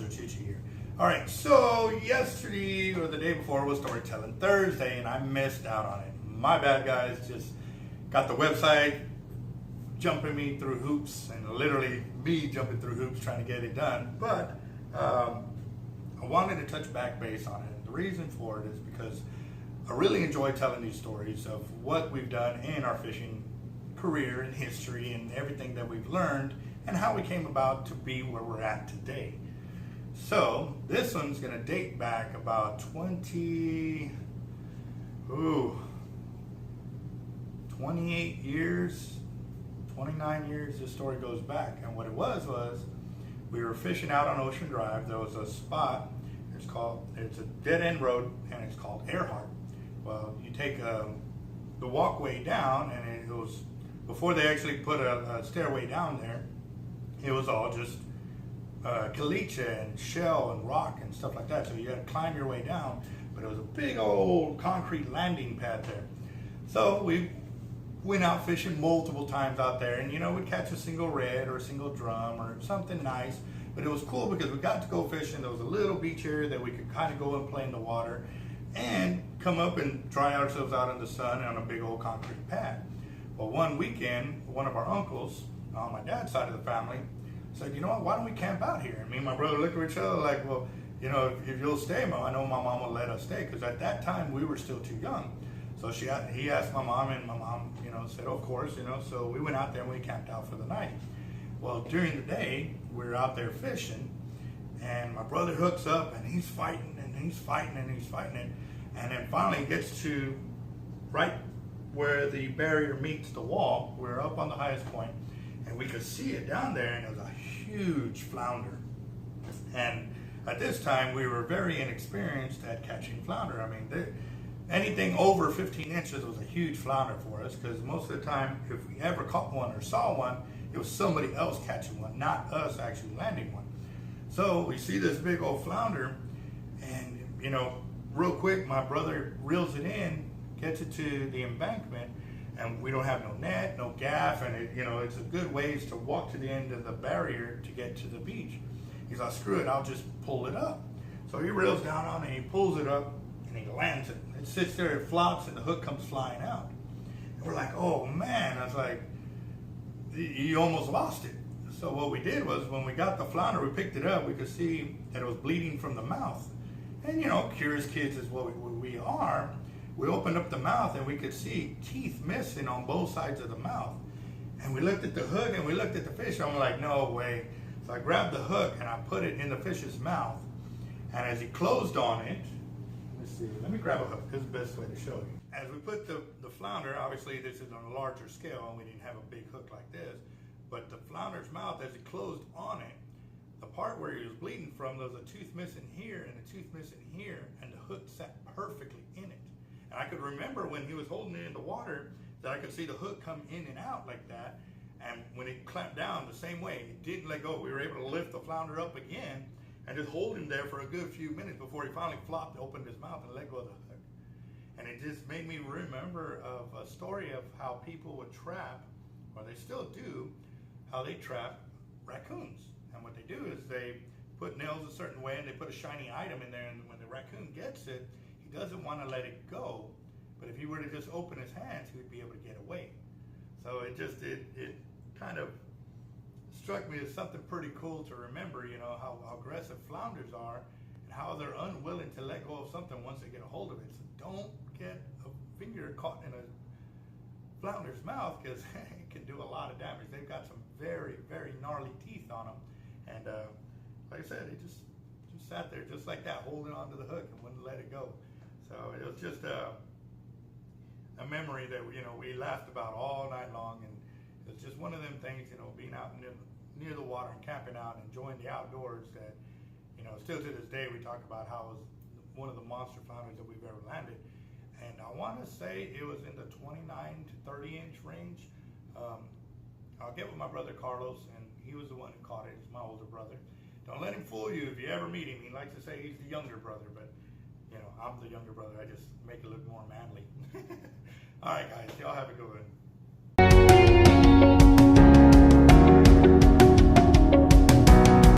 Zertuche here. All right, so yesterday or the day before was Storytelling Thursday, and I missed out on it. My bad, guys. Just got the website jumping me through hoops, and literally me jumping through hoops trying to get it done. But I wanted to touch back base on it. The reason for it is because I really enjoy telling these stories of what we've done in our fishing career and history and everything that we've learned and how we came about to be where we're at today. So this one's going to date back about 28 years, 29 years this story goes back. And what it was we were fishing out on Ocean Drive. There was a spot, it's a dead end road, and it's called Earhart. Well, you take the walkway down, and it was, before they actually put a stairway down there, it was all just caliche and shell and rock and stuff like that. So you had to climb your way down, but it was a big old concrete landing pad there. So we went out fishing multiple times out there, and we'd catch a single red or a single drum or something nice. But it was cool because we got to go fishing. There was a little beach area that we could kind of go and play in the water and come up and dry ourselves out in the sun on a big old concrete pad. Well, one weekend, one of our uncles on my dad's side of the family said, you know what, why don't we camp out here? And me and my brother looked at each other like, well, if you'll stay, Mom, I know my mom will let us stay, because at that time we were still too young. So he asked my mom, and my mom, said, of course, so we went out there and we camped out for the night. Well, during the day, we were out there fishing, and my brother hooks up, and he's fighting, and he's fighting, and he's fighting it, and then finally gets to right where the barrier meets the wall. We're up on the highest point, and we could see it down there, and it was a huge flounder. And at this time, we were very inexperienced at catching flounder. I mean, anything over 15 inches was a huge flounder for us, because most of the time, if we ever caught one or saw one, it was somebody else catching one, not us actually landing one. So we see this big old flounder, and real quick, my brother reels it in, gets it to the embankment, and we don't have no net, no gaff, and it's a good ways to walk to the end of the barrier to get to the beach. He's like, screw it, I'll just pull it up. So he reels down on it, he pulls it up, and he lands it. It sits there, it flops, and the hook comes flying out. And we're like, oh man, I was like, you almost lost it. So what we did was, when we got the flounder, we picked it up, we could see that it was bleeding from the mouth. And curious kids is what we are. We opened up the mouth, and we could see teeth missing on both sides of the mouth. And we looked at the hook, and we looked at the fish, and I'm like, no way. So I grabbed the hook, and I put it in the fish's mouth. And as he closed on it, let me grab a hook. This is the best way to show you. As we put the flounder, obviously this is on a larger scale, and we didn't have a big hook like this, but the flounder's mouth, as it closed on it, the part where he was bleeding from, there was a tooth missing here and a tooth missing here, and the hook sat perfectly in it. And I could remember when he was holding it in the water that I could see the hook come in and out like that, and when it clamped down the same way, it didn't let go. We were able to lift the flounder up again and just hold him there for a good few minutes before he finally flopped, opened his mouth, and let go of the hook. And it just made me remember of a story of how people would trap, or they still do, how they trap raccoons. And what they do is they put nails a certain way, and they put a shiny item in there, and when the raccoon gets it, he doesn't want to let it go. But if he were to just open his hands, he would be able to get away. So it kind of struck me as something pretty cool to remember, how aggressive flounders are and how they're unwilling to let go of something once they get a hold of it. So don't get a finger caught in a flounder's mouth, because it can do a lot of damage. They've got some very, very gnarly teeth on them. And like I said, it just sat there just like that, holding onto the hook and wouldn't let it go. So it was just a memory that we laughed about all night long, and it's just one of them things, being out near the water and camping out and enjoying the outdoors, that still to this day we talk about how it was one of the monster flounders that we've ever landed. And I want to say it was in the 29 to 30 inch range. I'll get with my brother Carlos, and he was the one who caught it. He's my older brother. Don't let him fool you if you ever meet him. He likes to say he's the younger brother, but I'm the younger brother. I just make it look more manly. All right, guys, y'all have a good one.